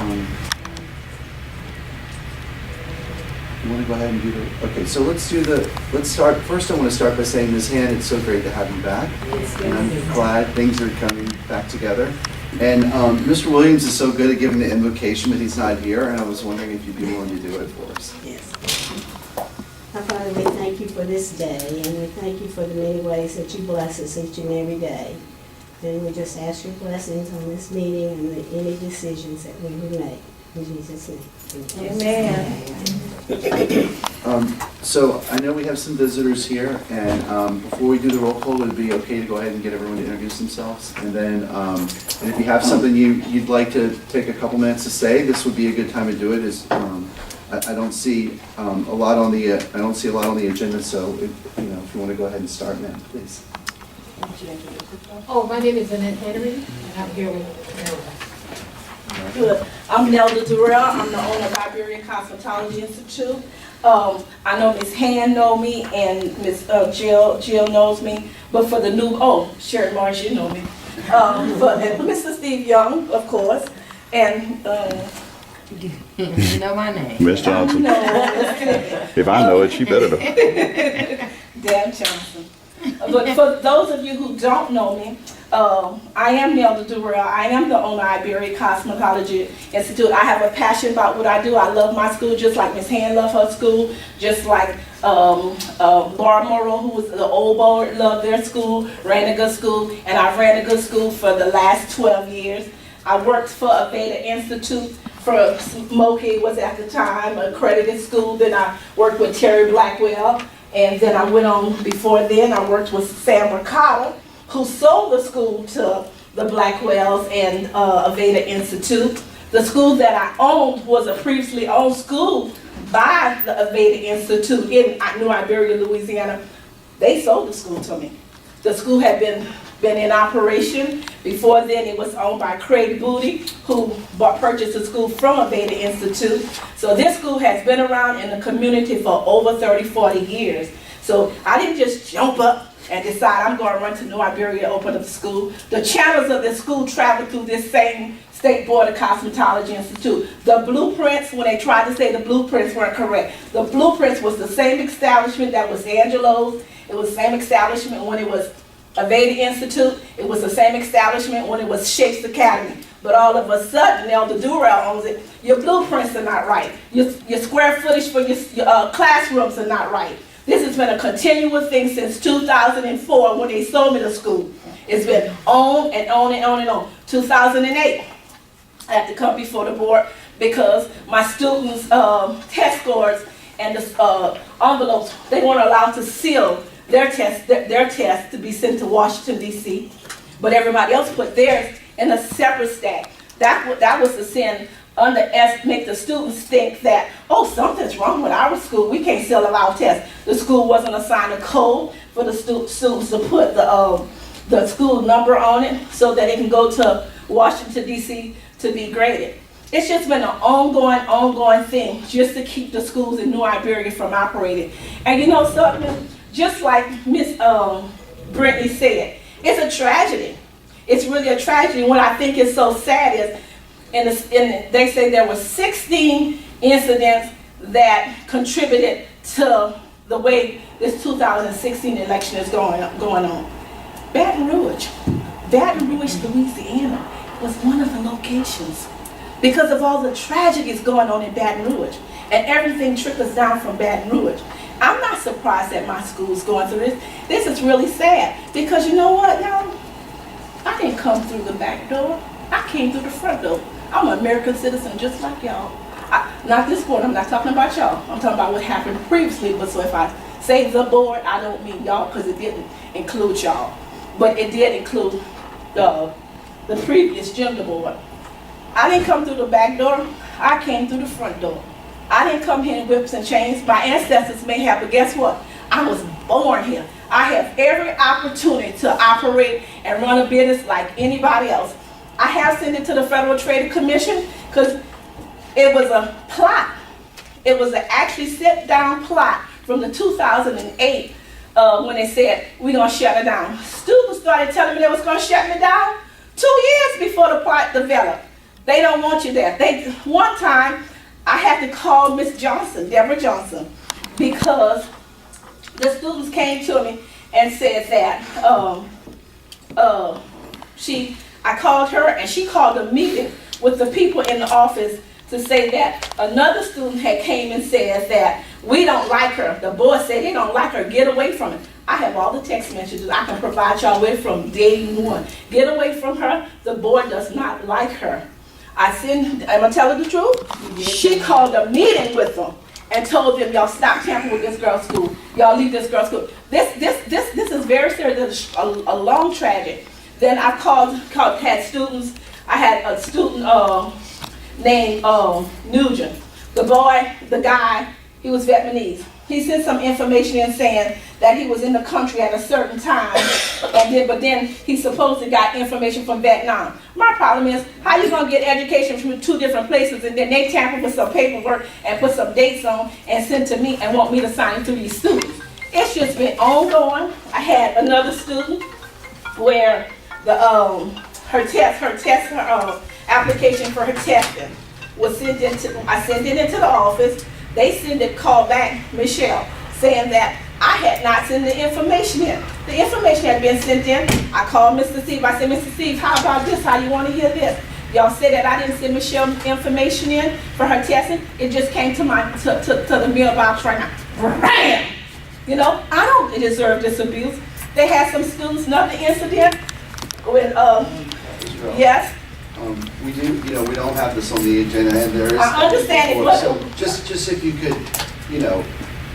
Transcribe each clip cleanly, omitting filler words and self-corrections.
You want to go ahead and do the, okay, so let's start, first I want to start by saying, Ms. Han, it's so great to have you back. And I'm glad things are coming back together. And Mr. Williams is so good at giving the invocation, but he's not here, and I was wondering if you'd be willing to do it for us. Yes. Our Father, we thank you for this day, and we thank you for the many ways that you bless us each and every day. And we just ask your blessings on this meeting and any decisions that we would make. In Jesus' name. Amen. So I know we have some visitors here, and before we do the roll call, would it be okay to go ahead and get everyone to introduce themselves? And then, and if you have something you'd like to take a couple minutes to say, this would be a good time to do it. I don't see a lot on the agenda, so if you want to go ahead and start, ma'am, please. Oh, my name is Annette Henry, and I'm here with Nelda. Good. I'm Nelda Durrell. I'm the owner of Iberia Cosmetology Institute. I know Ms. Han know me, and Ms. Jill knows me. But for the new, Sherry Marsh, you know me. But Mr. Steve Young, of course, and You know my name. Miss Johnson. If I know it, she better know. Dan Johnson. But for those of you who don't know me, I am Nelda Durrell. I am the owner of Iberia Cosmetology Institute. I have a passion about what I do. I love my school just like Ms. Han loved her school, just like Laura Morrow, who was the old board, loved their school, ran a good school, and I've ran a good school for the last 12 years. I worked for Aveda Institute for Smokey, was at the time accredited school. Then I worked with Terry Blackwell. And then I went on, before then, I worked with Sam Ricotta, who sold the school to the Blackwells and Aveda Institute. The school that I owned was a previously owned school by the Aveda Institute in New Iberia, Louisiana. They sold the school to me. The school had been in operation. Before then, it was owned by Craig Booty, who purchased the school from Aveda Institute. So this school has been around in the community for over 30, 40 years. So I didn't just jump up and decide I'm going to run to New Iberia to open up the school. The channels of the school traveled through this same State Board of Cosmetology Institute. The blueprints, when they tried to say the blueprints weren't correct, the blueprints was the same establishment that was Angelo's. It was the same establishment when it was Aveda Institute. It was the same establishment when it was Shakes Academy. But all of a sudden, Nelda Durrell owns it. Your blueprints are not right. Your square footage for your classrooms are not right. This has been a continuous thing since 2004 when they sold me the school. It's been on and on and on and on. 2008, I had to come before the board because my students' test scores and the envelopes, they weren't allowed to seal their test to be sent to Washington, D.C., but everybody else put theirs in a separate stack. That was to make the students think that, oh, something's wrong with our school. We can't seal our tests. The school wasn't assigned a code for the students to put the school number on it so that it can go to Washington, D.C. to be graded. It's just been an ongoing thing just to keep the schools in New Iberia from operating. And you know something? Just like Miss Brittany said, it's a tragedy. It's really a tragedy. What I think is so sad is, they say there were 16 incidents that contributed to the way this 2016 election is going on. Baton Rouge, Louisiana was one of the locations because of all the tragedies going on in Baton Rouge, and everything trickles down from Baton Rouge. I'm not surprised that my school's going through this. This is really sad because you know what, y'all? I didn't come through the back door. I came through the front door. I'm an American citizen just like y'all. Not this board, I'm not talking about y'all. I'm talking about what happened previously. But so if I say the board, I don't mean y'all because it didn't include y'all. But it did include the previous gender board. I didn't come through the back door. I came through the front door. I didn't come here in whips and chains. My ancestors may have, but guess what? I was born here. I have every opportunity to operate and run a business like anybody else. I have sent it to the Federal Trade Commission because it was a plot. It was an actually set down plot from the 2008 when they said, we're going to shut it down. Students started telling me they was going to shut me down 2 years before the plot developed. They don't want you there. One time, I had to call Miss Johnson, Deborah Johnson, because the students came to me and said that I called her and she called a meeting with the people in the office to say that another student had came and said that we don't like her. The board said they don't like her, get away from it. I have all the text messages I can provide y'all with from day one. Get away from her, the board does not like her. am I telling the truth? She called a meeting with them and told them, y'all stop tampering with this girl's school. Y'all leave this girl's school. This is very serious. This is a long tragedy. Then I had students. I had a student named Nugent. The guy, he was Vietnamese. He sent some information in saying that he was in the country at a certain time, but then he supposedly got information from Vietnam. My problem is, how you gonna get education from two different places and then they tamper with some paperwork and put some dates on and send to me and want me to sign it to these students? It's just been ongoing. I had another student where her application for her testing was sent into. I sent it into the office. They called back Michelle, saying that I had not sent the information in. The information had been sent in. I called Mr. Steve. I said, Mr. Steve, how about this? How you want to hear this? Y'all said that I didn't send Michelle information in for her testing. It just came to the mailbox right now. Bam! You know, I don't deserve this abuse. They had some students, another incident with, yes. We do, we don't have this on the agenda, and there is. I understand it, but. So just if you could,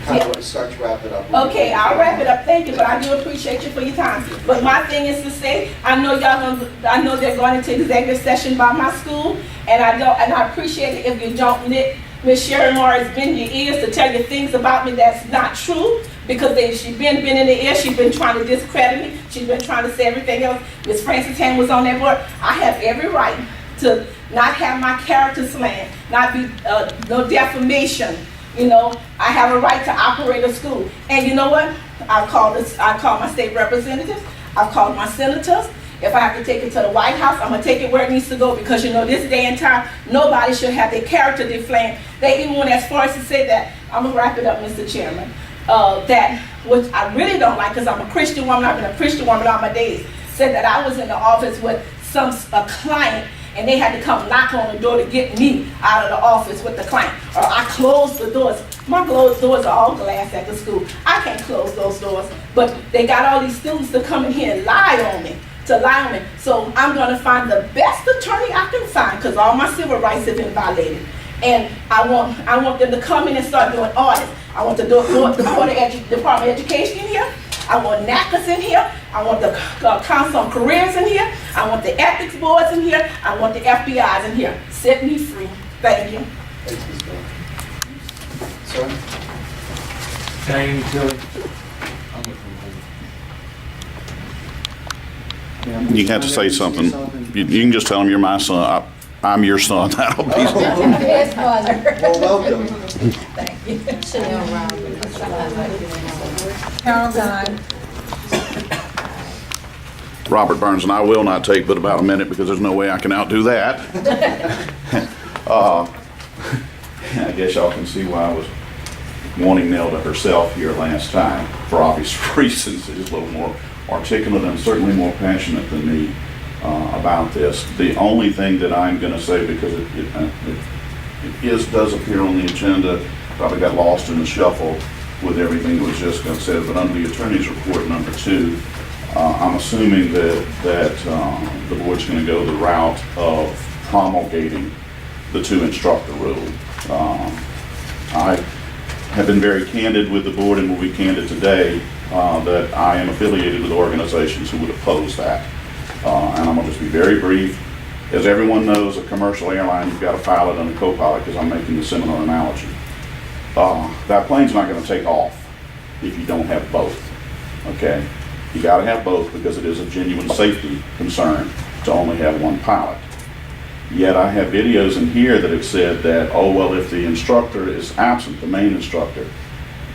kind of start to wrap it up. Okay, I'll wrap it up. Thank you, but I do appreciate you for your time. But my thing is to say, I know they're going into executive session by my school, and I appreciate it if you don't let Miss Sherry Morris bend your ears to tell you things about me that's not true, because she's been in the ear, she's been trying to discredit me, she's been trying to say everything else. Miss Frances Ham was on that board. I have every right to not have my character slandered, not be no defamation. I have a right to operate a school. And you know what? I call my state representatives, I've called my senators. If I have to take it to the White House, I'm gonna take it where it needs to go, because this day and time, nobody should have their character defamed. They even went as far as to say that, I'm gonna wrap it up, Mr. Chairman, that which I really don't like, because I'm a Christian woman, I've been a Christian woman all my days, said that I was in the office with a client, and they had to come knock on the door to get me out of the office with the client. Or I closed the doors. My doors are all glass at the school. I can't close those doors. But they got all these students to come in here and lie on me. So I'm going to find the best attorney I can find, because all my civil rights have been violated. And I want them to come in and start doing audits. I want the Department of Education in here. I want NACAS in here. I want the Council on Careers in here. I want the ethics boards in here. I want the FBI's in here. Set me free. Thank you. Thanks, Ms. Bell. Sir? Can I tell You have to say something. You can just tell them you're my son. I'm your son. That'll be. His mother. Well, welcome. Thank you. Caroline. Robert Burns, and I will not take but about a minute, because there's no way I can outdo that. I guess y'all can see why I was wanting Nelda herself here last time, for obvious reasons. She's a little more articulate and certainly more passionate than me about this. The only thing that I'm going to say, because it does appear on the agenda, probably got lost in the shuffle with everything that was just said, but under the attorney's report number 2, I'm assuming that the board's going to go the route of promulgating the 2 instructor rule. I have been very candid with the board, and will be candid today, that I am affiliated with organizations who would oppose that. And I'm going to just be very brief. As everyone knows, a commercial airline, you've got a pilot and a co-pilot, because I'm making the similar analogy. That plane's not going to take off if you don't have both, okay? You got to have both, because it is a genuine safety concern to only have one pilot. Yet I have videos in here that have said that, oh, well, if the instructor is absent, the main instructor,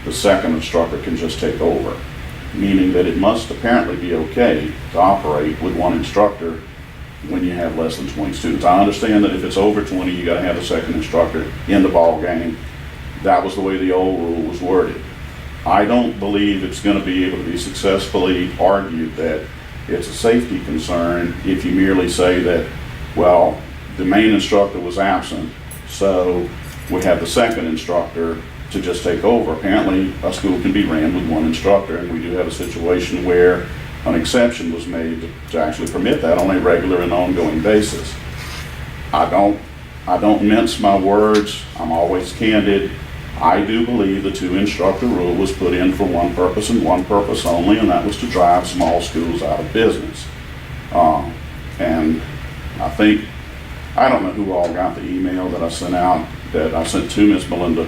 the second instructor can just take over, meaning that it must apparently be okay to operate with one instructor when you have less than 20 students. I understand that if it's over 20, you gotta have a second instructor in the ball game. That was the way the old rule was worded. I don't believe it's gonna be able to be successfully argued that it's a safety concern if you merely say that, well, the main instructor was absent, so we have the second instructor to just take over. Apparently, a school can be ran with one instructor, and we do have a situation where an exception was made to actually permit that on a regular and ongoing basis. I don't mince my words. I'm always candid. I do believe the two instructor rule was put in for one purpose and one purpose only, and that was to drive small schools out of business. And I don't know who all got the email that I sent out, that I sent to Ms. Melinda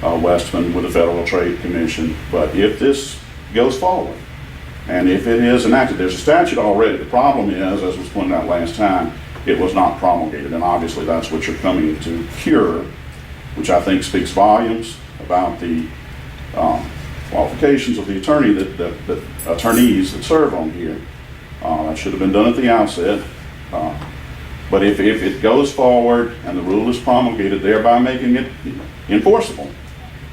Westman with the Federal Trade Commission. But if this goes forward, and if it is enacted, there's a statute already. The problem is, as was pointed out last time, it was not promulgated, and obviously that's what you're coming to cure, which I think speaks volumes about the qualifications of the attorney that attorneys that serve on here. That should have been done at the outset. But if it goes forward and the rule is promulgated, thereby making it enforceable,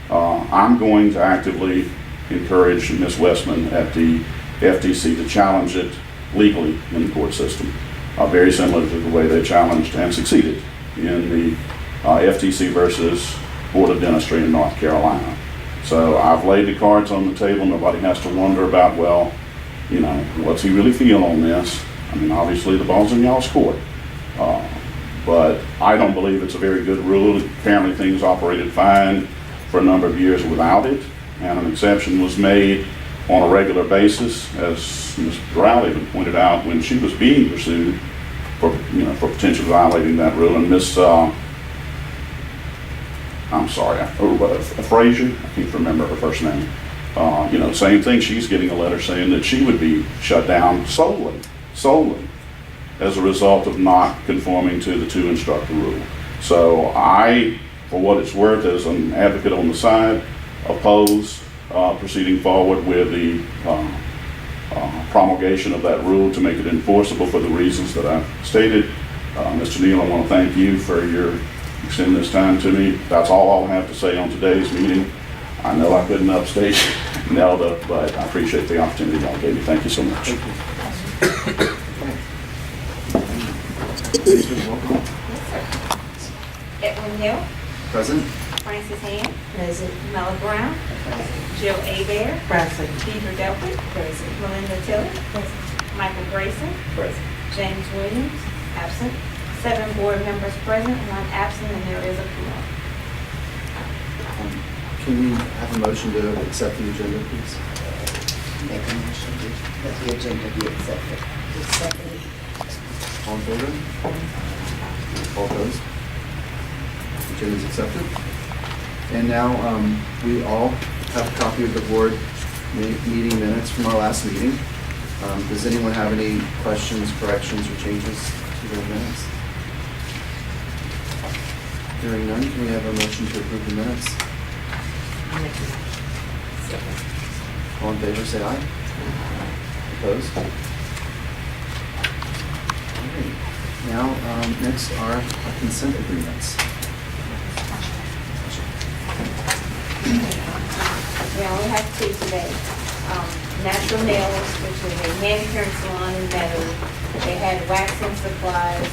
I'm going to actively encourage Ms. Westman at the FTC to challenge it legally in the court system, very similar to the way they challenged and succeeded in the FTC versus Board of Dentistry in North Carolina. So I've laid the cards on the table. Nobody has to wonder about, well, you know, what's he really feel on this? I mean, obviously the ball's in y'all's court. But I don't believe it's a very good rule. Apparently things operated fine for a number of years without it, and an exception was made on a regular basis, as Ms. Rowley had pointed out, when she was being pursued for potentially violating that rule. And Ms. Frazier, I can't remember her first name. Same thing. She's getting a letter saying that she would be shut down solely as a result of not conforming to the two instructor rule. So I, for what it's worth, as an advocate on the side, oppose proceeding forward with the promulgation of that rule to make it enforceable for the reasons that I've stated. Mr. Neal, I want to thank you for your extending this time to me. That's all I'll have to say on today's meeting. I know I couldn't upstage Nelda, but I appreciate the opportunity y'all gave me. Thank you so much. Edwin Hill, Present? Francis Hand, Present. Mela Brown, Jill Abear, Present. Deidre Delpit, Melinda Tiller, Michael Grayson, James Williams, absent. 7 board members present, 1 absent, and there is a quorum. Can we have a motion to accept the agenda, please? Make a motion that the agenda be accepted. Second. All in favor? All opposed? Agenda is accepted. And now, we all have a copy of the board meeting minutes from our last meeting. Does anyone have any questions, corrections, or changes to the minutes? Hearing none, can we have a motion to approve the minutes? All in favor, say aye. Opposed? Okay. Now, next are our consent agreements. We only have 2 today. Natural Nails, which is a manicure and salon in Meadow. They had waxing supplies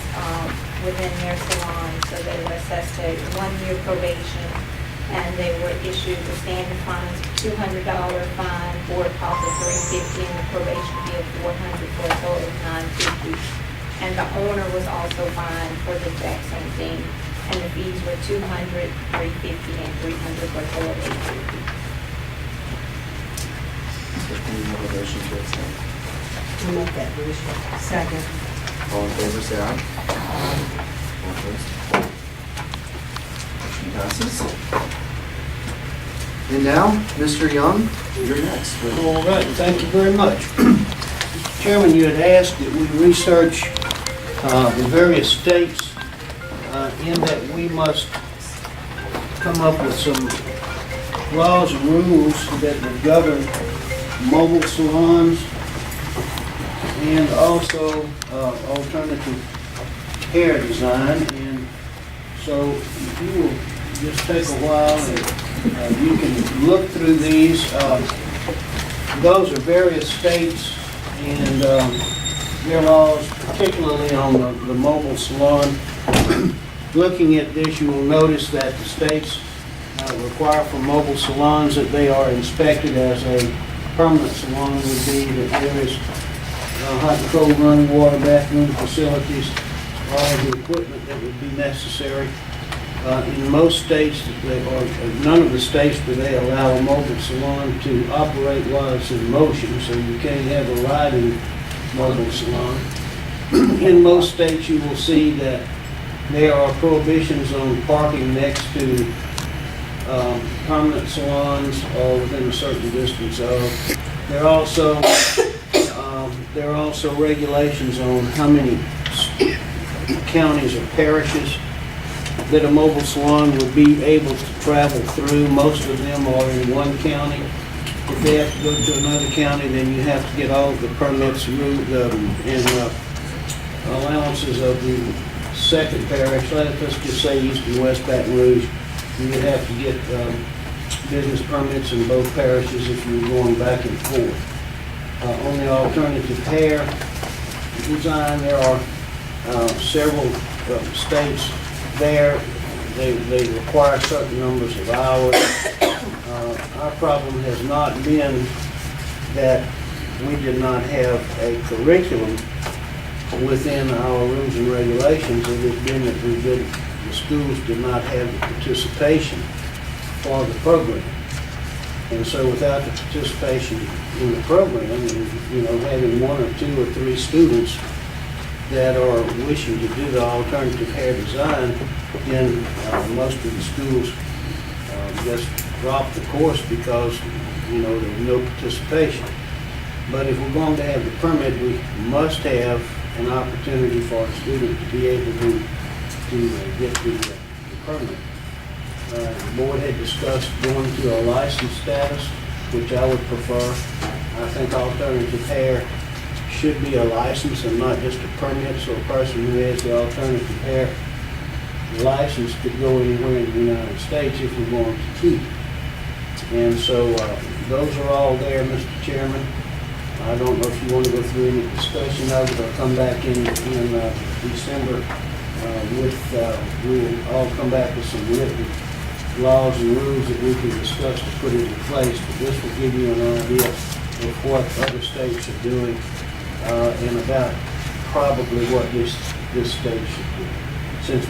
within their salon, so they were assessed a 1-year probation, and they were issued the standard fines of $200 fine, board cost of $350, and the probation fee of $400 for a total of $950. And the owner was also fined for the exact same thing, and the fees were $200, $350, and $300 for a total of $850. So can we have a motion to accept? I'll make that motion. Second. All in favor, say aye. All opposed? Motion passes. And now, Mr. Young, you're next. All right, thank you very much. Mr. Chairman, you had asked that we research the various states in that we must come up with some laws and rules that would govern mobile salons and also alternative hair design. And so if you will just take a while and you can look through these. Those are various states and their laws, particularly on the mobile salon. Looking at this, you will notice that the states require for mobile salons that they are inspected as a permanent salon would be, that there is hot and cold running water, bathroom facilities, all of the equipment that would be necessary. In most states, none of the states do they allow a mobile salon to operate while it's in motion, so you can't have a riding mobile salon. In most states, you will see that there are prohibitions on parking next to permanent salons or within a certain distance of. There are also regulations on how many counties or parishes that a mobile salon would be able to travel through. Most of them are in one county. If they have to go to another county, then you have to get all of the permits and allowances of the second parish. Let's just say East and West Baton Rouge. You would have to get business permits in both parishes if you were going back and forth. On the alternative hair design, there are several states there. They require certain numbers of hours. Our problem has not been that we did not have a curriculum within our rules and regulations. It has been that the schools did not have the participation for the program. And so without the participation in the program, having one or two or three students that are wishing to do the alternative hair design, then most of the schools just drop the course because, there's no participation. But if we're going to have the permit, we must have an opportunity for a student to be able to get the permit. The board had discussed going to a license status, which I would prefer. I think alternative hair should be a license and not just a permit, so a person who has the alternative hair license could go anywhere in the United States if we're going to keep. And so those are all there, Mr. Chairman. I don't know if you want to go through any discussion of it or come back in December we'll all come back with some written laws and rules that we can discuss to put into place. But this will give you an idea of what other states are doing and about probably what this state should do. Since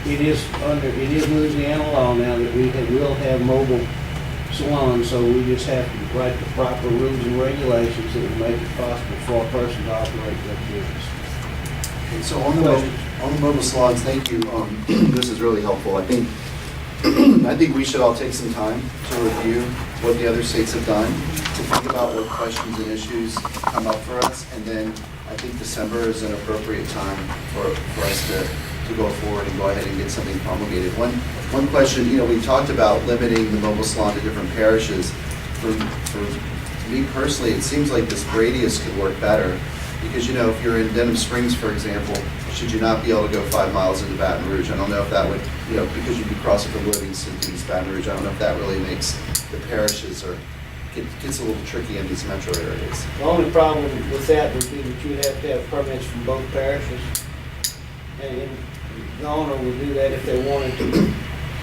it is Louisiana law now that we will have mobile salons, so we just have to write the proper rules and regulations that will make it possible for a person to operate their business. Okay, so on the mobile salons, thank you. This is really helpful. I think we should all take some time to review what the other states have done, to think about what questions and issues come up for us, and then I think December is an appropriate time for us to go forward and go ahead and get something promulgated. One question, we talked about limiting the mobile salon to different parishes. For me personally, it seems like this radius could work better, because if you're in Denham Springs, for example, should you not be able to go 5 miles into Baton Rouge? I don't know if that would, because you'd be crossing from Livingston to East Baton Rouge, I don't know if that really makes the parishes or gets a little tricky in these metro areas. The only problem with that would be that you would have to have permits from both parishes. And the owner would do that if they wanted to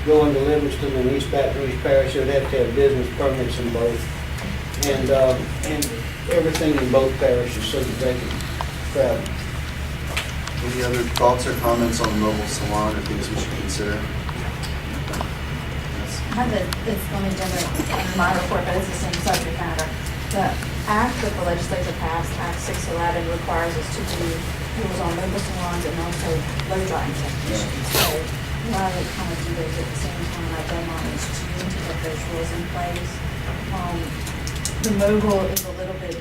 go into Livingston and East Baton Rouge Parish. They would have to have business permits in both. And everything in both parishes so that they can travel. Any other thoughts or comments on the mobile salon or things we should consider? I have it's on the agenda in my report, but it's the same subject matter. The act that the legislature passed, Act 611, requires us to do rules on mobile salons and also blow drying technicians. So rather than kind of do those at the same time, I've done mine is to get those rules in place. The mobile is a little bit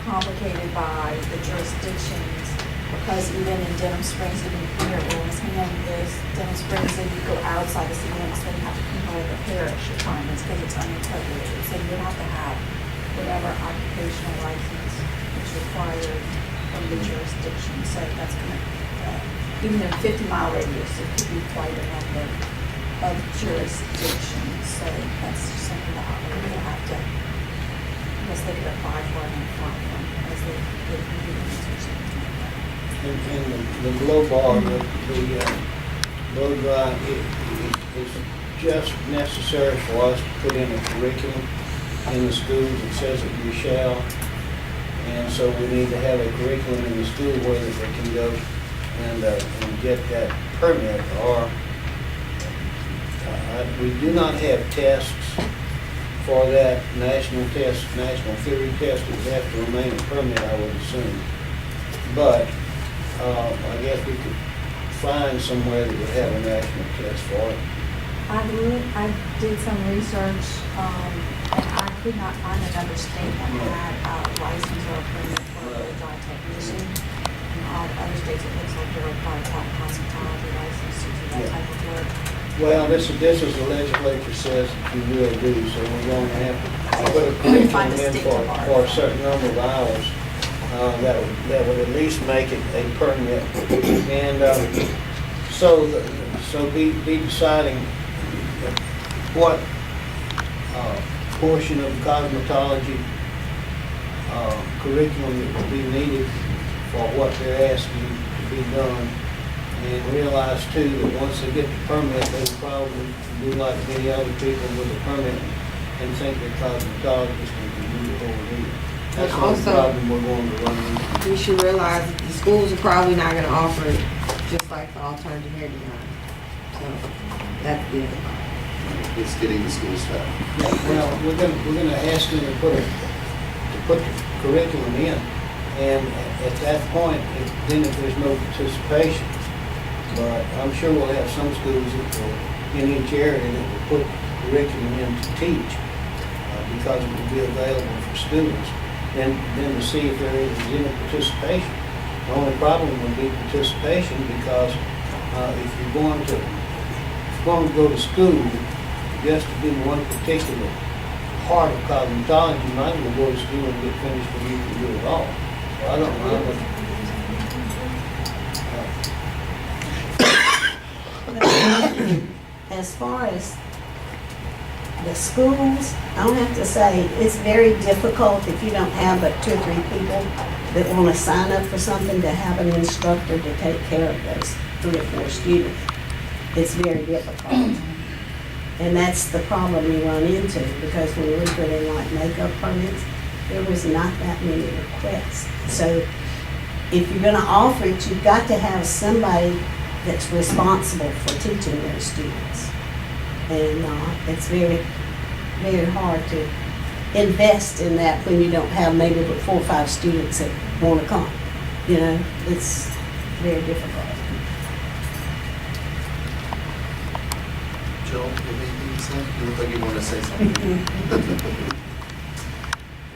complicated by the jurisdictions, because even in Denham Springs, even here, Louisiana is Denham Springs, and you go outside the city limits, then you have to comply with the parish requirements because it's unincorporated. So you have to have whatever occupational license is required from the jurisdiction, so that's gonna, even in a 50-mile radius, it could be quite a number of jurisdictions, so that's something that we will have to, I guess they could apply for it and apply for as they get units or something like that. And the blow bar, the blow dry, is just necessary for us to put in a curriculum in the schools that says that we shall. And so we need to have a curriculum in the school where that they can go and get that permit, or we do not have tests for that national test, national theory test. It would have to remain a permit, I would assume. But I guess we could find somewhere that would have a national test for it. I did some research, and I could not find another state that had a license or a permit for a dry technician. And all the other states, it looks like they're required to have a cosmetology license to do that type of work. Well, this is the legislature says you will do, so we're going to have to put a curriculum in for a certain number of hours. That would at least make it a permit. And so be deciding what portion of cosmetology curriculum that will be needed for what they're asking to be done. And realize too that once they get the permit, they will probably do like many other people with a permit and think that cosmetologists can do the whole deal. That's And the also, problem we're going to run into. we should realize that the schools are probably not gonna offer it, just like the alternative hair design. So, that's the other part. It's getting the schools fed. Well, we're gonna ask them to put the curriculum in, and at that point, then if there's no participation, but I'm sure we'll have some schools that will, in each area, that will put curriculum in to teach, because it will be available for students, then to see if there is any participation. The only problem would be participation, because if you're going to go to school just to do one particular part of cosmetology, you might as well go to school and get finished before you can do it all. So I don't know how much. As far as the schools, I don't have to say, it's very difficult if you don't have but 2 or 3 people that want to sign up for something to have an instructor to take care of those 3 or 4 students. It's very difficult. And that's the problem we run into, because when we put in like makeup permits, there was not that many requests. So if you're gonna offer it, you've got to have somebody that's responsible for teaching those students. And it's very, very hard to invest in that when you don't have maybe but 4 or 5 students that want to come. You know, it's very difficult. Jill, you have anything to say? You look like you want to say something.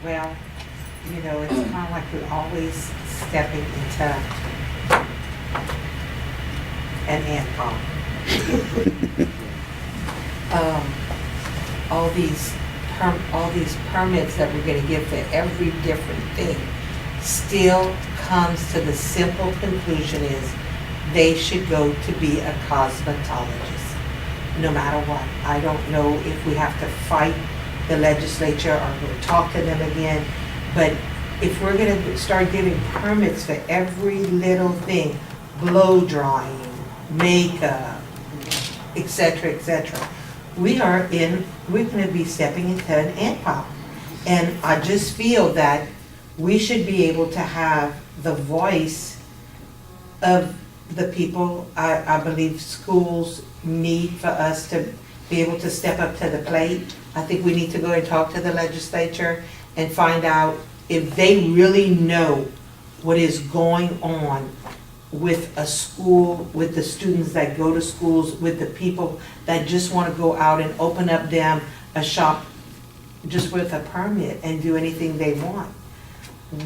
Well, you know, it's kind of like we're always stepping into an ant farm. All these permits that we're going to give for every different thing still comes to the simple conclusion is they should go to be a cosmetologist, no matter what. I don't know if we have to fight the legislature or we'll talk to them again, but if we're going to start giving permits for every little thing, blow drying, makeup, etc., we're going to be stepping into an ant pile. And I just feel that we should be able to have the voice of the people. I believe schools need for us to be able to step up to the plate. I think we need to go and talk to the legislature and find out if they really know what is going on with a school, with the students that go to schools, with the people that just want to go out and open up them a shop just with a permit and do anything they want.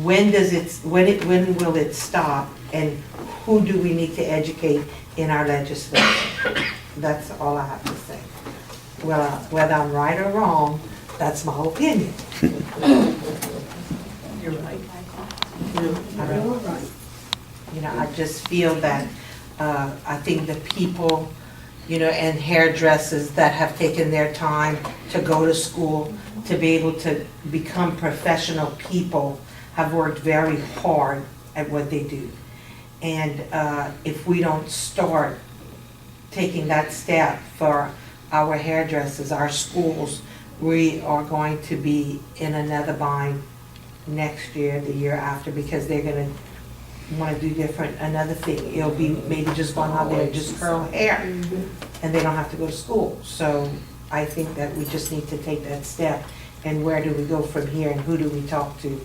When will it stop, and who do we need to educate in our legislature? That's all I have to say. Well, whether I'm right or wrong, that's my opinion. You're right. You're right. I just feel that, I think the people, and hairdressers that have taken their time to go to school, to be able to become professional people, have worked very hard at what they do. And if we don't start taking that step for our hairdressers, our schools, we are going to be in another bind next year, the year after, because they're gonna wanna do another thing. It'll be maybe just going out there and just curl hair, and they don't have to go to school. So I think that we just need to take that step. And where do we go from here, and who do we talk to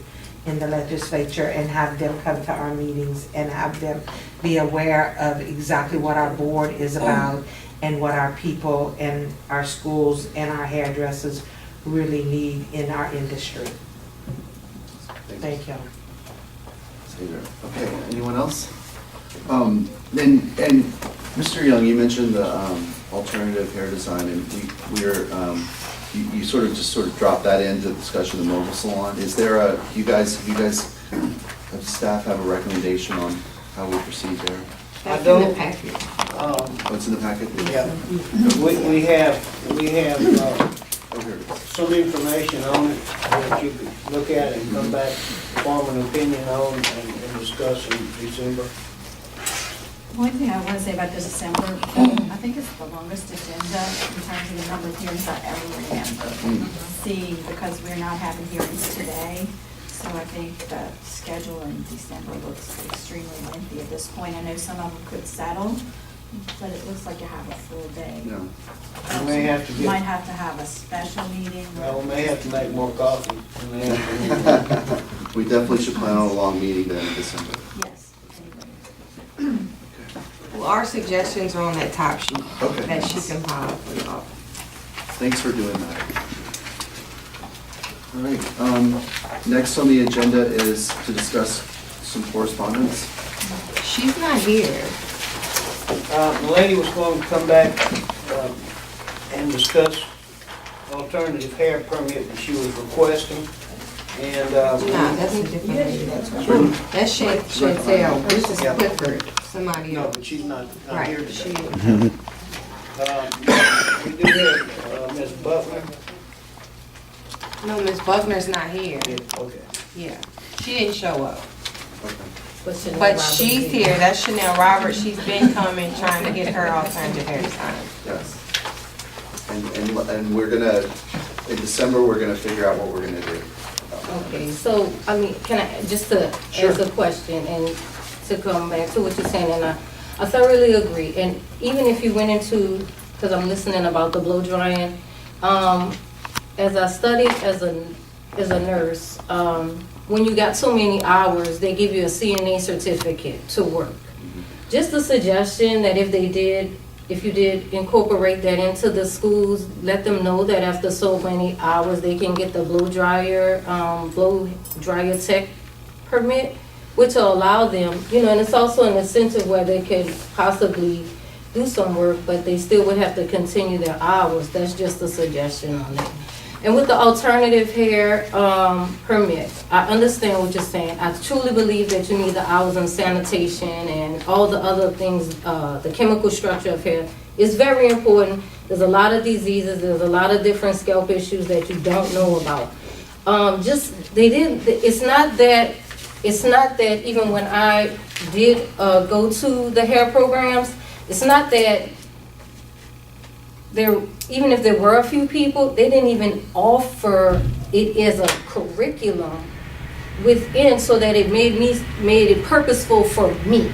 in the legislature, and have them come to our meetings, and have them be aware of exactly what our board is about, and what our people and our schools and our hairdressers really need in our industry. Thank you. Okay, anyone else? And Mr. Young, you mentioned the alternative hair design, and you sort of dropped that into the discussion of the mobile salon. Is there you guys, staff have a recommendation on how we proceed there? That's in the packet. What's in the packet? Yeah, we have some information on it that you could look at and come back, form an opinion on, and discuss in December. One thing I want to say about this December, I think it's the longest agenda in terms of the number of hearings I ever remember. See, because we're not having hearings today, so I think the schedule in December looks extremely lengthy at this point. I know some of them could settle, but it looks like you have a full day. No. We may have to Might have to have a special meeting. Well, we may have to make more coffee. We definitely should plan on a long meeting then in December. Yes. Well, our suggestions are on that top sheet. Okay. That she compiled for y'all. Thanks for doing that. All right, next on the agenda is to discuss some correspondence. She's not here. The lady was going to come back and discuss alternative hair permit that she was requesting. And Nah, that's a different lady. That's Chantel. This is Clifford, somebody no, else. but she's not Right, here she today. is. We do have Ms. Butler. No, Ms. Buckner's not here. Yeah, okay. Yeah, she didn't show up. Okay. But she's here, that's Chanel Roberts, she's been coming, trying to get her alternative hair design. Yes. And we're gonna, in December, we're gonna figure out what we're gonna do. Okay, so, I mean, can I, just to ask a question and to come back to what you're saying, and I thoroughly agree. And even if you went into, because I'm listening about the blow drying, as I studied as a nurse, when you got so many hours, they give you a CNA certificate to work. Just a suggestion that if you did incorporate that into the schools, let them know that after so many hours, they can get the blow dryer tech permit, which will allow them, and it's also an incentive where they could possibly do some work, but they still would have to continue their hours. That's just a suggestion on it. And with the alternative hair permit, I understand what you're saying. I truly believe that you need the hours in sanitation and all the other things, the chemical structure of hair is very important. There's a lot of diseases, there's a lot of different scalp issues that you don't know about. It's not that even when I did go to the hair programs, it's not that even if there were a few people, they didn't even offer it as a curriculum within, so that it made it purposeful for me.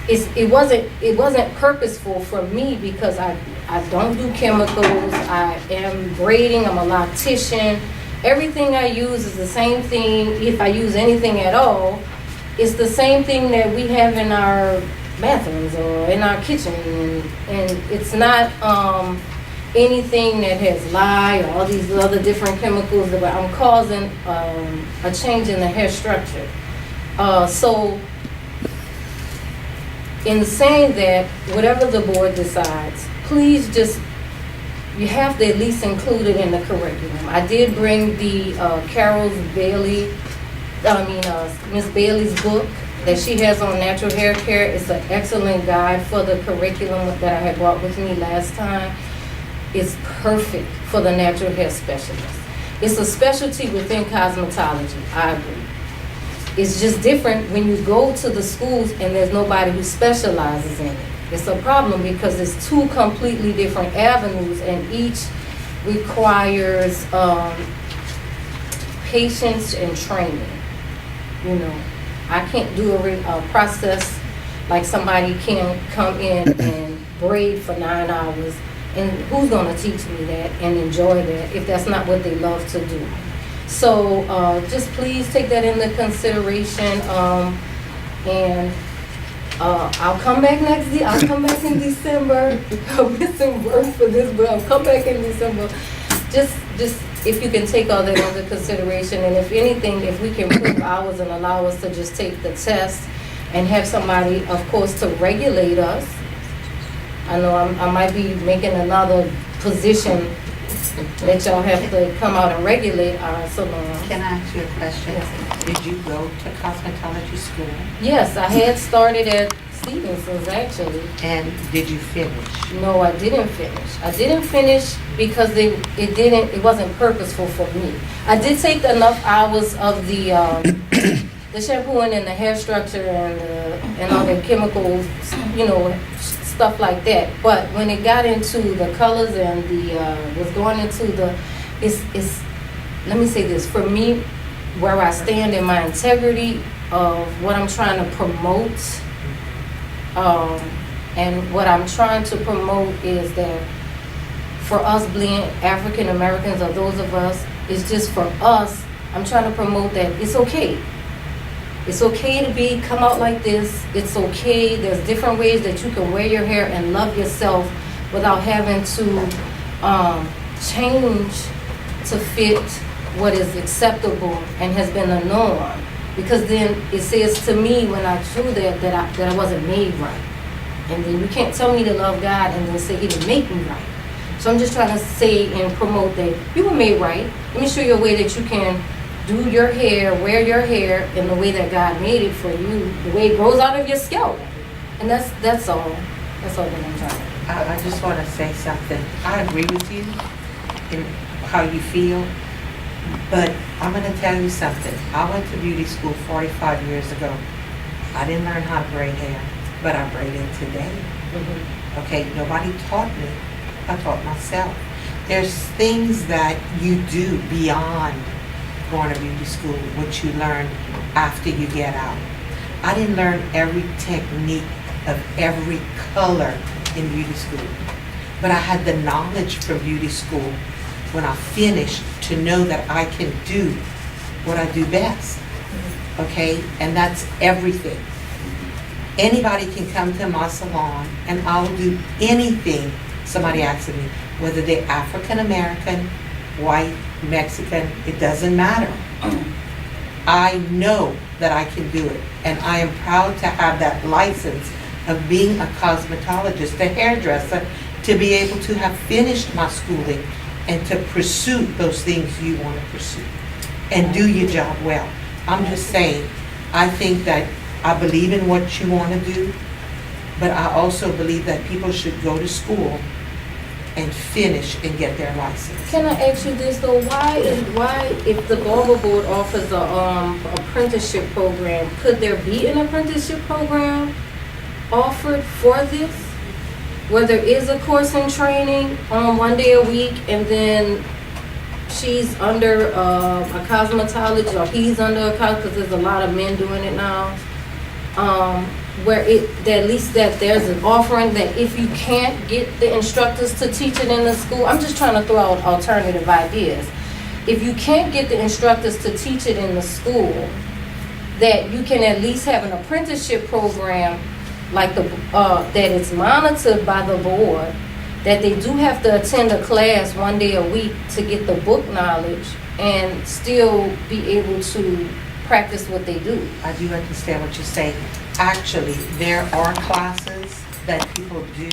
It wasn't purposeful for me because I don't do chemicals. I am braiding. I'm a loctician. Everything I use is the same thing. If I use anything at all, it's the same thing that we have in our bathrooms or in our kitchen, and it's not anything that has lye or all these other different chemicals that I'm causing a change in the hair structure. So in saying that, whatever the board decides, please you have to at least include it in the curriculum. I did bring the Miss Bailey's book that she has on natural hair care. It's an excellent guide for the curriculum that I had brought with me last time. It's perfect for the natural hair specialist. It's a specialty within cosmetology, I agree. It's just different when you go to the schools and there's nobody who specializes in it. It's a problem because it's two completely different avenues and each requires patience and training. You know, I can't do a process like somebody can come in and braid for 9 hours, and who's gonna teach me that and enjoy that if that's not what they love to do? So just please take that into consideration, and I'll come back I'll come back in December. I'll get some work for this, but I'll come back in December. Just if you can take all that under consideration, and if anything, if we can prove hours and allow us to just take the test and have somebody, of course, to regulate us. I know I might be making another position that y'all have to come out and regulate our salon. Can I ask you a question? Yes. Did you go to cosmetology school? Yes, I had started at Stevenson's actually. And did you finish? No, I didn't finish. I didn't finish because it wasn't purposeful for me. I did take enough hours of the shampooing and the hair structure and all the chemicals, you know, stuff like that. But when it got into the colors and was going into it's let me say this, for me, where I stand in my integrity of what I'm trying to promote, and what I'm trying to promote is that for us being African Americans, or those of us, it's just for us, I'm trying to promote that it's okay. It's okay to come out like this. It's okay. There's different ways that you can wear your hair and love yourself without having to change to fit what is acceptable and has been a norm. Because then it says to me when I do that I wasn't made right. And then you can't tell me to love God and then say He didn't make me right. So I'm just trying to say and promote that you were made right. Let me show you a way that you can do your hair, wear your hair in the way that God made it for you, the way it grows out of your scalp. And that's all. That's all that I'm trying to. I just want to say something. I agree with you in how you feel, but I'm going to tell you something. I went to beauty school 45 years ago. I didn't learn how to braid hair, but I braid it today. Mm-hmm. Okay, nobody taught me. I taught myself. There's things that you do beyond going to beauty school, what you learn after you get out. I didn't learn every technique of every color in beauty school, but I had the knowledge from beauty school when I finished to know that I can do what I do best, okay? And that's everything. Anybody can come to my salon and I'll do anything somebody asks me, whether they're African American, white, Mexican, it doesn't matter. I know that I can do it, and I am proud to have that license of being a cosmetologist, a hairdresser, to be able to have finished my schooling and to pursue those things you want to pursue and do your job well. I'm just saying, I think that I believe in what you want to do, but I also believe that people should go to school and finish and get their license. Can I ask you this though? Why if the Barber Board offers a apprenticeship program, could there be an apprenticeship program offered for this? Where there is a course in training on 1 day a week, and then she's under a cosmetologist, or he's under a cosmetologist, because there's a lot of men doing it now. Where at least that there's an offering that if you can't get the instructors to teach it in the school, I'm just trying to throw out alternative ideas. If you can't get the instructors to teach it in the school, that you can at least have an apprenticeship program like that it's monitored by the board, that they do have to attend a class 1 day a week to get the book knowledge and still be able to practice what they do. I do understand what you're saying. Actually, there are classes that people do,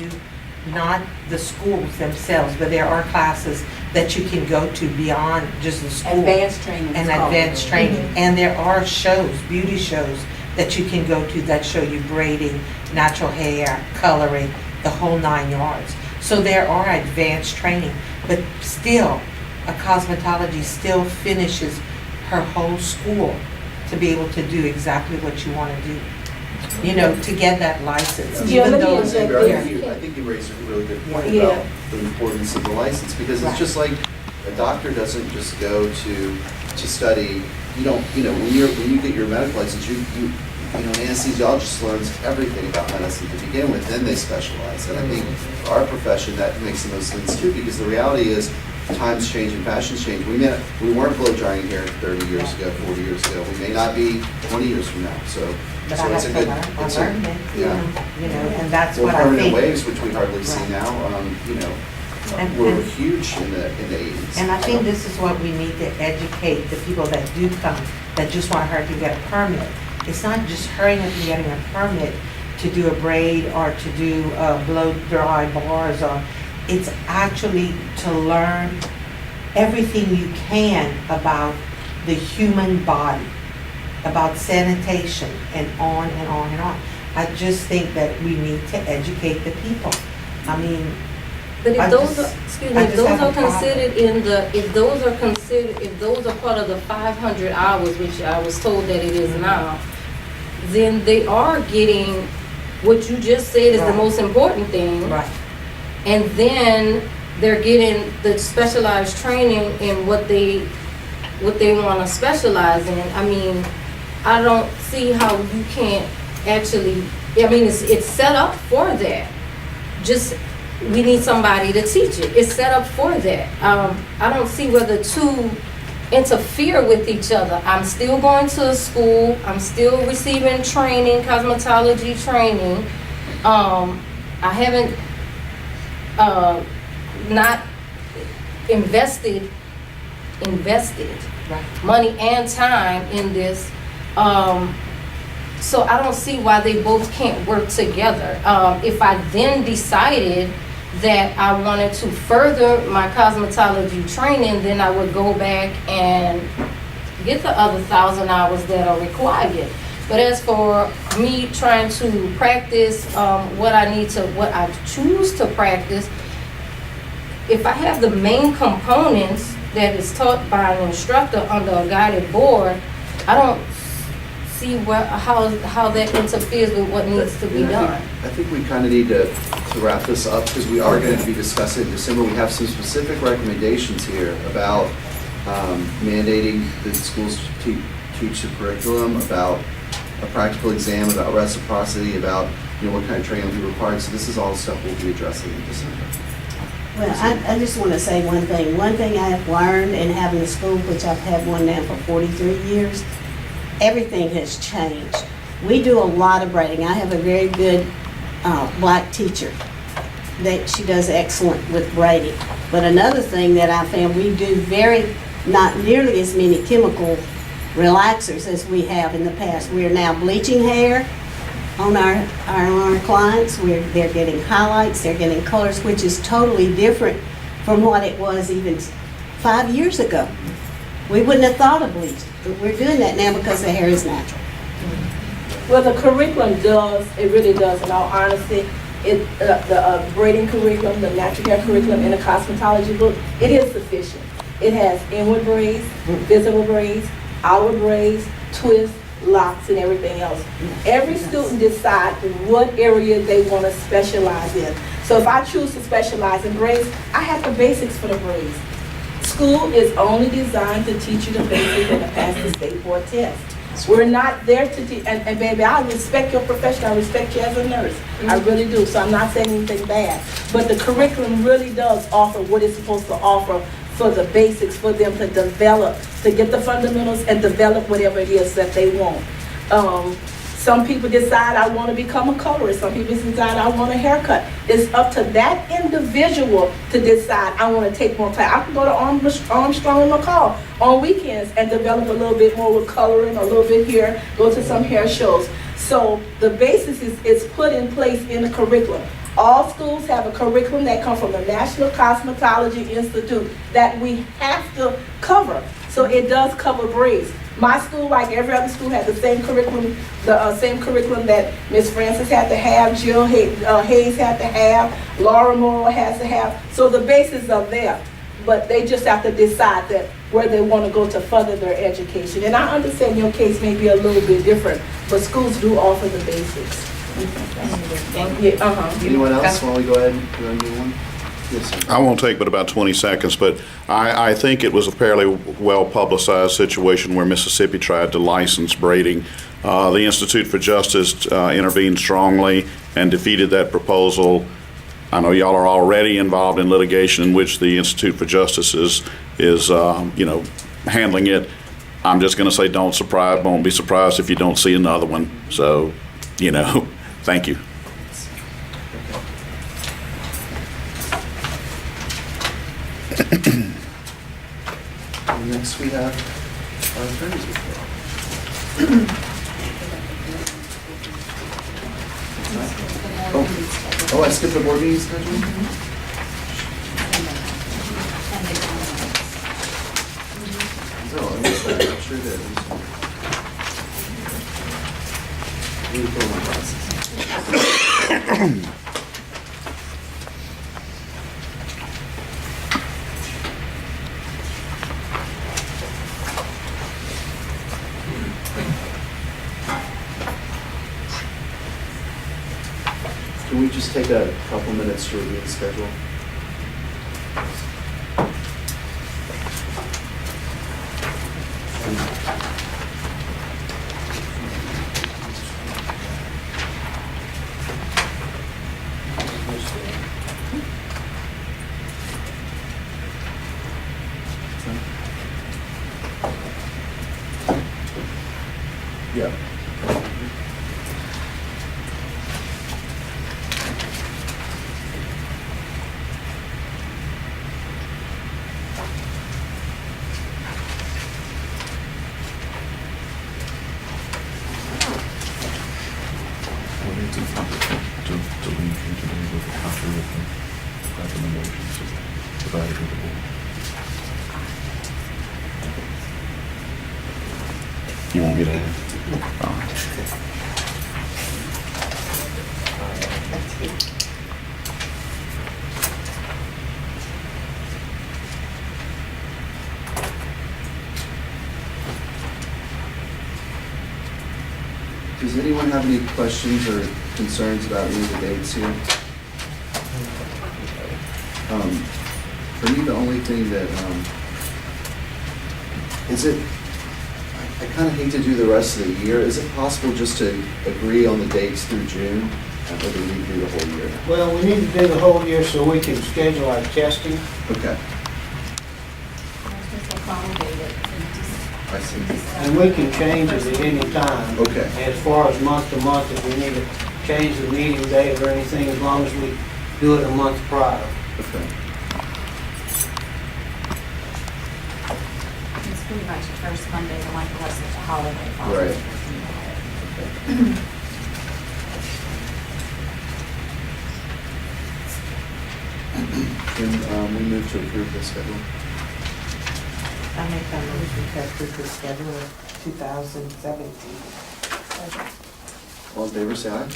not the schools themselves, but there are classes that you can go to beyond just the school. Advanced training. And advanced training. And there are shows, beauty shows, that you can go to that show you braiding, natural hair, coloring, the whole 9 yards. So there are advanced training, but still, a cosmetology still finishes her whole school to be able to do exactly what you want to do. You know, to get that license. Yeah, Even let me though, interject Xavier, there. I think you raised a really good point Yeah. about the importance of the license, because it's Right. just like, a doctor doesn't just go to study, when you get your medical license, an anesthesiologist learns everything about medicine to begin with, then they specialize. And I think for our profession, that makes the most sense too, because the reality is, times change and fashions change. We weren't blow drying hair 30 years ago, 40 years ago. We may not be 20 years from now, so. but so I it's have a to good. learn, I it's a- learned it, Yeah. you know, and that's Or what I permanent think. waves, which we hardly see Right. now, And- were and- huge in the 80s. And I think this is what we need to educate the people that do come, that just want her to get a permit. It's not just hurrying up and getting a permit to do a braid or to do blow dry bars, or it's actually to learn everything you can about the human body, about sanitation, and on and on and on. I just think that we need to educate the people. I mean, But I if those just- are, excuse I me, if just those have a are problem. considered in the, if those are part of the 500 hours, which I was told that it is now, then they are getting, what you just said is the Right. most important thing. right. And then they're getting the specialized training in what they want to specialize in. I mean, I don't see how you can't actually, I mean, it's set up for that. Just, we need somebody to teach it. It's set up for that. I don't see where the two interfere with each other. I'm still going to school. I'm still receiving training, cosmetology training. I haven't not invested Right. money and time in this. So I don't see why they both can't work together. If I then decided that I wanted to further my cosmetology training, then I would go back and get the other 1,000 hours that are required. But as for me trying to practice what I choose to practice, if I have the main components that is taught by an instructor under a guided board, I don't see how that interferes with what needs to be And done. I think we kind of need to wrap this up, because we are going to be discussing in December. We have some specific recommendations here about mandating that schools teach the curriculum, about a practical exam, about reciprocity, about what kind of training will be required. So this is all stuff we'll be addressing in December. Well, I just want to say one thing. One thing I have learned in having a school, which I've had one now for 43 years, everything has changed. We do a lot of braiding. I have a very good black teacher that she does excellent with braiding. But another thing that I found, we do not nearly as many chemical relaxers as we have in the past. We are now bleaching hair on our clients. They're getting highlights, they're getting colors, which is totally different from what it was even 5 years ago. We wouldn't have thought of bleaching, but we're doing that now because the hair is natural. Well, the curriculum does, it really does, in all honesty. The braiding curriculum, the natural hair curriculum in the cosmetology book, it is sufficient. It has inward braids, visible braids, outward braids, twists, locks, and everything else. Every student decides what area they want to specialize in. So if I choose to specialize in braids, I have the basics for the braids. School is only designed to teach you the basics and to pass the state board test. We're not there to teach, and baby, I respect your profession, I respect you as a nurse. I really do, so I'm not saying anything bad. But the curriculum really does offer what it's supposed to offer for the basics, for them to develop, to get the fundamentals and develop whatever it is that they want. Some people decide I want to become a colorist. Some people decide I want a haircut. It's up to that individual to decide I want to take more class. I can go to Armstrong and McCall on weekends and develop a little bit more with coloring, a little bit here, go to some hair shows. So the basis is put in place in the curriculum. All schools have a curriculum that comes from the National Cosmetology Institute that we have to cover. So it does cover braids. My school, like every other school, had the same curriculum, same curriculum that Miss Francis had to have, Jill Hayes had to have, Laura Morrow has to have. So the bases are there, but they just have to decide that where they want to go to further their education. And I understand your case may be a little bit different, but schools do offer the basics. Thank you. Anyone else while we go ahead and move on? Yes, sir. I won't take but about 20 seconds, but I think it was a fairly well-publicized situation where Mississippi tried to license braiding. The Institute for Justice intervened strongly and defeated that proposal. I know y'all are already involved in litigation in which the Institute for Justice is handling it. I'm just going to say won't be surprised if you don't see another one. So, thank you. Next we have our attorney's report. Oh, I skipped the board meeting schedule? No, I missed that. I sure did. Let me put on my glasses. Can we just take a couple minutes to review the schedule? Yeah. You won't get ahead. Does anyone have any questions or concerns about any of the dates here? For me, the only thing that, I kind of hate to do the rest of the year. Is it possible just to agree on the dates through June? Or do we need to do the whole year? Well, we need to do the whole year so we can schedule our testing. Okay, I see. And we can change it at any time. Okay. As far as month to month, if we need to change the meeting date or anything, as long as we do it a month prior. Okay. It's pretty much the first Monday, the month unless there's a holiday. Right. Can we move to approve the schedule? I make that motion to approve the schedule of 2017. All in favor, say aye.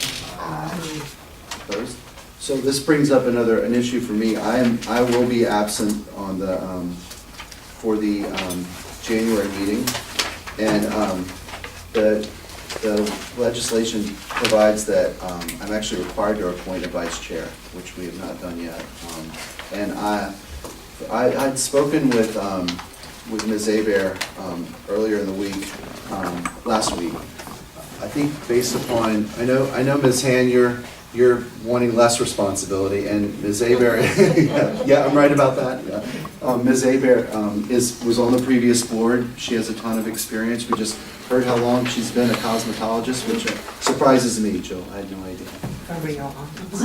Opposed? So this brings up an issue for me. I will be absent on the, for the January meeting. And the legislation provides that I'm actually required to appoint a vice chair, which we have not done yet. And I'd spoken with Ms. Hebert earlier in the week, last week. I think based upon, I know Ms. Han, you're wanting less responsibility, and Ms. Hebert, yeah, I'm right about that. Yeah. Ms. Hebert was on the previous board. She has a ton of experience. We just heard how long she's been a cosmetologist, which surprises me, Jill. I had no idea. Cover your arms.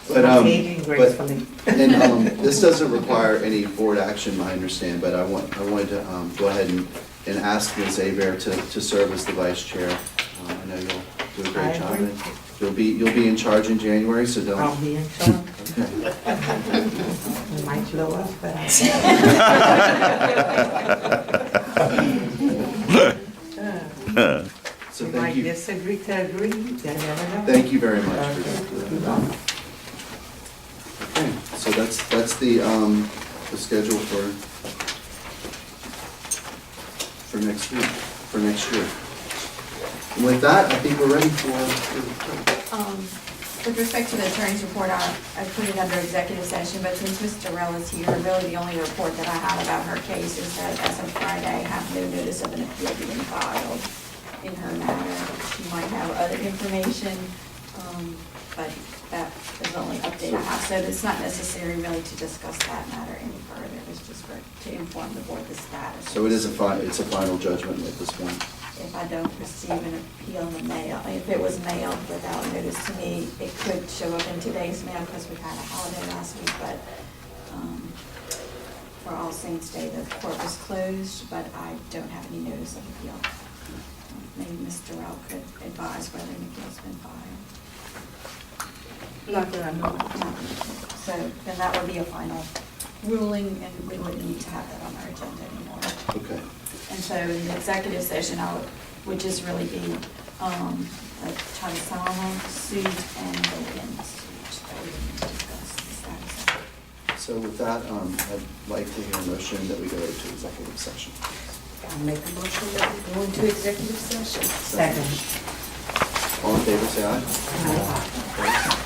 Aging gracefully. And this doesn't require any board action, I understand, but I wanted to go ahead and ask Ms. Hebert to serve as the vice chair. I know you'll do a great job. And you'll be in charge in January, so don't. I'll be in charge. Okay. We might blow up, but So You thank might you, disagree to agree, you never know. thank you very much for that. Okay, so that's the schedule for next week, for next year. And with that, I think we're ready for With respect to the attorney's report, I put it under executive session, but since Ms. Durrell is here, really the only report that I have about her case is that as of Friday, I have no notice of an appeal being filed in her matter. She might have other information, but that is the only update I have. So it's not necessary really to discuss that matter any further. It's just to inform the board the status. So it's a final judgment at this point? If I don't receive an appeal in the mail, if it was mailed without notice to me, it could show up in today's mail because we've had a holiday last week, but for All Saints Day, the court was closed, but I don't have any notice of appeal. Maybe Ms. Durrell could advise whether an appeal's been filed. Not that I know of. So then that would be a final ruling, and we wouldn't need to have that on our agenda anymore. Okay. And so in the executive session, would just really be a Chadasama suit and the wind suit that we didn't discuss the status of. So with that, I'd like to hear a motion that we go to executive session. I'll make a motion that we go into executive session. Second. All in favor, say aye. Aye. Opposed?